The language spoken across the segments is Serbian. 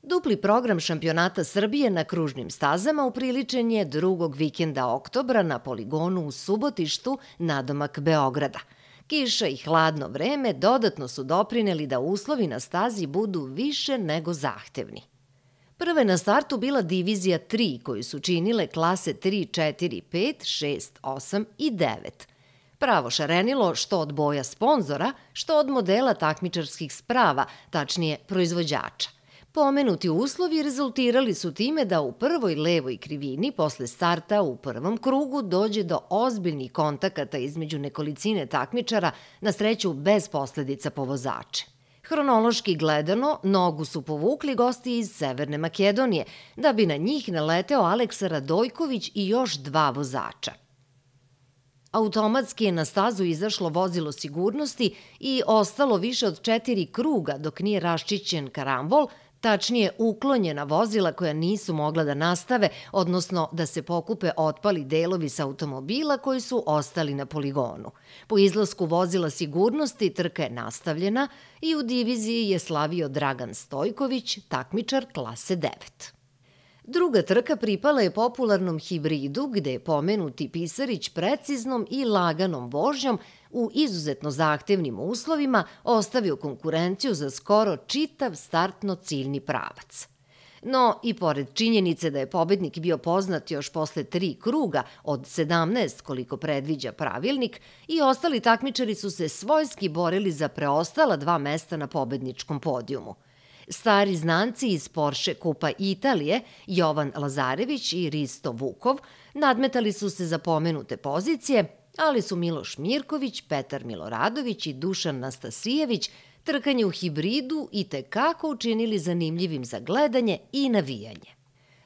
Dupli program šampionata Srbije na kružnim stazama upriličen je drugog vikenda oktobra na poligonu u Subotištu nadomak Beograda. Kiša i hladno vreme dodatno su doprineli da uslovi na stazi budu više nego zahtevni. Prve na startu bila divizija 3 koju su činile klase 3, 4, 5, 6, 8 i 9. Pravo šarenilo što od boja sponzora, što od modela takmičarskih sprava, tačnije proizvođača. Pomenuti uslovi rezultirali su time da u prvoj levoj krivini posle starta u prvom krugu dođe do ozbiljnih kontakata između nekolicine takmičara, na sreću bez posledica po vozače. Hronološki gledano, nogu su povukli gosti iz Severne Makedonije, da bi na njih naleteo Aleksa Radojković i još 2 vozača. Automatski je na stazu izašlo vozilo sigurnosti i ostalo više od 4 kruga dok nije raščišćen karambol, tačnije uklonjena vozila koja nisu mogla da nastave, odnosno da se pokupe otpali delovi sa automobila koji su ostali na poligonu. Po izlasku vozila sigurnosti trka je nastavljena i u diviziji je slavio Dragan Stojković, takmičar klase 9. Druga trka pripala je popularnom hibridu gde je pomenuti Pisarić preciznom i laganom vožnjom u izuzetno zahtevnim uslovima ostavio konkurenciju za skoro čitav startno-ciljni pravac. No, i pored činjenice da je pobednik bio poznat još posle 3 kruga od 17 koliko predviđa pravilnik, i ostali takmičari su se svojski borili za preostala 2 mesta na pobedničkom podijumu. Stari znanci iz Porsche Kupa Italije, Jovan Lazarević i Risto Vukov, nadmetali su se za pomenute pozicije, ali su Miloš Mirković, Petar Miloradović i Dušan Nastasijević trkanje u hibridu i tekako učinili zanimljivim za gledanje i navijanje.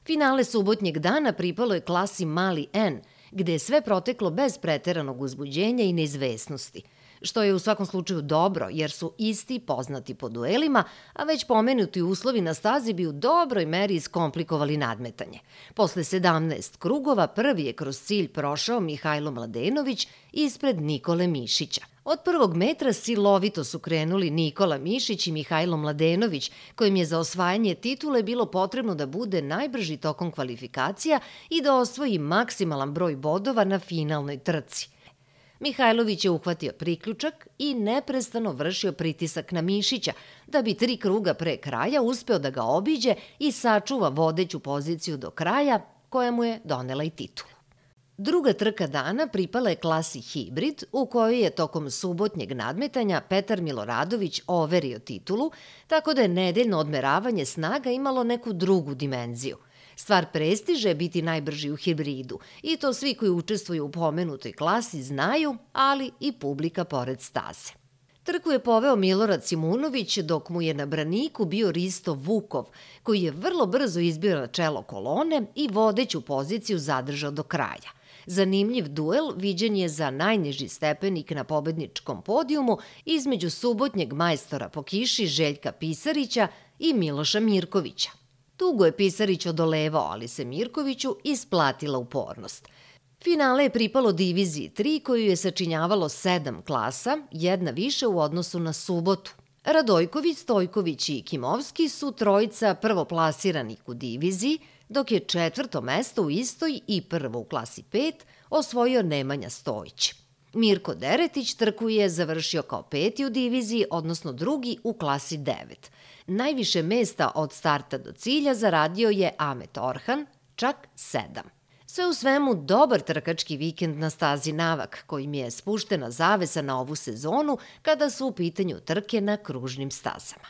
Finale subotnjeg dana pripalo je klasi Mali N, gde je sve proteklo bez preteranog uzbuđenja i neizvesnosti, što je u svakom slučaju dobro jer su isti poznati po duelima, a već pomenuti uslovi na stazi bi u dobroj meri iskomplikovali nadmetanje. Posle 17 krugova prvi je kroz cilj prošao Mihajlo Mladenović ispred Nikole Mišića. Od prvog metra silovito su krenuli Nikola Mišić i Mihajlo Mladenović, kojim je za osvajanje titule bilo potrebno da bude najbrži tokom kvalifikacija i da osvoji maksimalan broj bodova na finalnoj trci. Mihajlović je uhvatio priključak i neprestano vršio pritisak na Mišića, da bi 3 kruga pre kraja uspeo da ga obiđe i sačuva vodeću poziciju do kraja, koja mu je donela i titulu. Druga trka dana pripala je klasi hibrid, u kojoj je tokom subotnjeg nadmetanja Petar Miloradović overio titulu, tako da je nedeljno odmeravanje snaga imalo neku drugu dimenziju. Stvar prestiže je biti najbrži u hibridu i to svi koji učestvuju u pomenutoj klasi znaju, ali i publika pored staze. Trku je poveo Milorad Simunović, dok mu je na braniku bio Risto Vukov, koji je vrlo brzo izbio na čelo kolone i vodeću poziciju zadržao do kraja. Zanimljiv duel viđen je za najniži stepenik na pobedničkom podijumu između subotnjeg majstora po kiši Željka Pisarića i Miloša Mirkovića. Dugo je Pisarić odolevao, ali se Mirkoviću isplatila upornost. Finale je pripalo diviziji 3 koju je sačinjavalo 7 klasa, jedna više u odnosu na subotu. Radojković, Stojković i Kimovski su trojica prvoplasiranih u diviziji, dok je 4. mesto u istoj i prvo u klasi 5 osvojio Nemanja Stojić. Mirko Deretić trku je završio kao 5. u diviziji, odnosno 2. u klasi 9. Najviše mesta od starta do cilja zaradio je Amet Orhan, čak 7. Sve u svemu dobar trkački vikend na stazi Navak, kojim je spuštena zavesa na ovu sezonu kada su u pitanju trke na kružnim stazama.